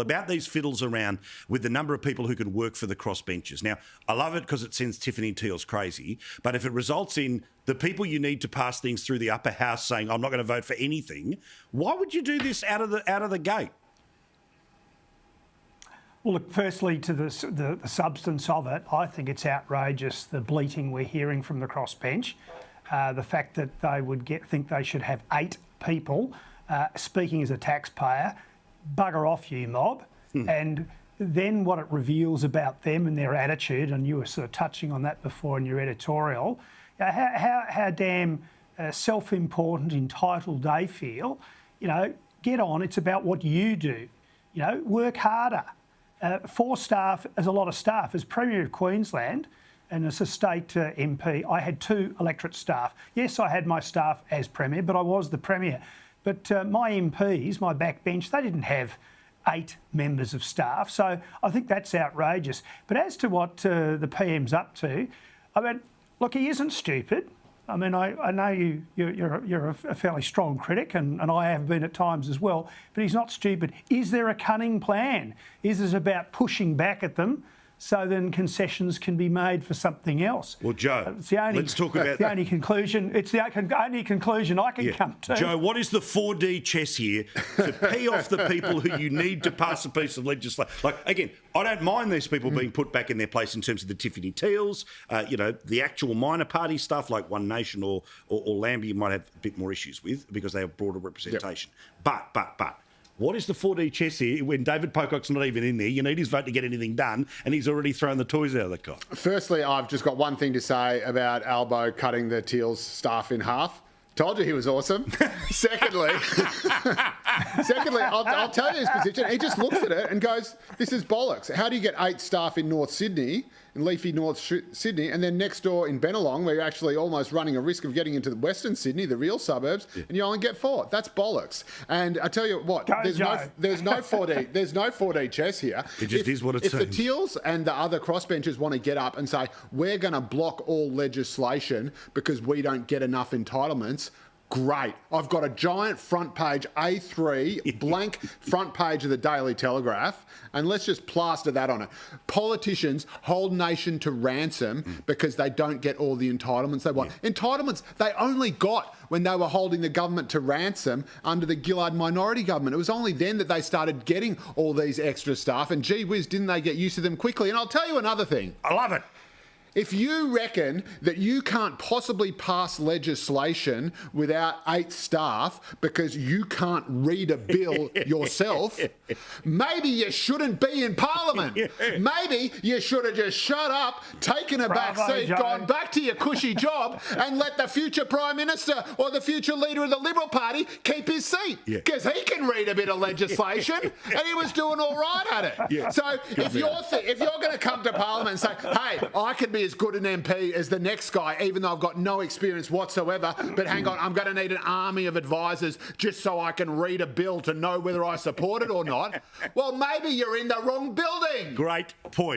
about these fiddles around with the number of people who can work for the crossbenchers. Now, I love it because it sends Tiffany Teals crazy, but if it results in the people you need to pass things through the upper house saying, I'm not going to vote for anything, why would you do this out of the gate? Well, look, firstly, to the substance of it, I think it's outrageous, the bleating we're hearing from the crossbench. The fact that they would think they should have 8 people, speaking as a taxpayer, bugger off, you mob. And then what it reveals about them and their attitude, and you were sort of touching on that before in your editorial, how damn self-important, entitled they feel. You know, get on, it's about what you do. You know, work harder. 4 staff is a lot of staff. As Premier of Queensland and as a state MP, I had 2 electorate staff. Yes, I had my staff as Premier, but I was the Premier. But my MPs, my backbench, they didn't have 8 members of staff. So I think that's outrageous. But as to what the PM's up to, I mean, look, he isn't stupid. I mean, I know you're a fairly strong critic, and I have been at times as well, but he's not stupid. Is there a cunning plan? Is this about pushing back at them so then concessions can be made for something else? Well, Joe, let's talk about the only conclusion. It's the only conclusion I can come to. Joe, what is the 4D chess here to pee off the people who you need to pass a piece of legislation? Like, again, I don't mind these people being put back in their place in terms of the Tiffany Teals, the actual minor party stuff like One Nation or Lambie you might have a bit more issues with because they have broader representation. Yep. But what is the 4D chess here when David Pocock's not even in there? You need his vote to get anything done, and he's already thrown the toys out of the cot. Firstly, I've just got one thing to say about Albo cutting the Teals staff in half. Told you he was awesome. Secondly, I'll tell you his position. He just looks at it and goes, this is bollocks. How do you get 8 staff in North Sydney, in leafy North Sydney, and then next door in Bennelong, where you're actually almost running a risk of getting into the Western Sydney, the real suburbs, and you only get 4? That's bollocks. And I tell you what, there's no 4D chess here. It just is what it seems. If the Teals and the other crossbenchers want to get up and say, we're going to block all legislation because we don't get enough entitlements, great. I've got a giant front page A3 blank front page of the Daily Telegraph, and let's just plaster that on it. Politicians hold nation to ransom because they don't get all the entitlements they want. Entitlements they only got when they were holding the government to ransom under the Gillard minority government. It was only then that they started getting all these extra staff, and gee whiz, didn't they get used to them quickly? And I'll tell you another thing. I love it. If you reckon that you can't possibly pass legislation without 8 staff because you can't read a bill yourself, maybe you shouldn't be in Parliament. Maybe you should have just shut up, taken a back seat, gone back to your cushy job and let the future Prime Minister or the future leader of the Liberal Party keep his seat. Because he can read a bit of legislation and he was doing all right at it. So if you're going to come to Parliament and say, hey, I could be as good an MP as the next guy, even though I've got no experience whatsoever, but hang on, I'm going to need an army of advisors just so I can read a bill to know whether I support it or not. Well, maybe you're in the wrong building. Great point.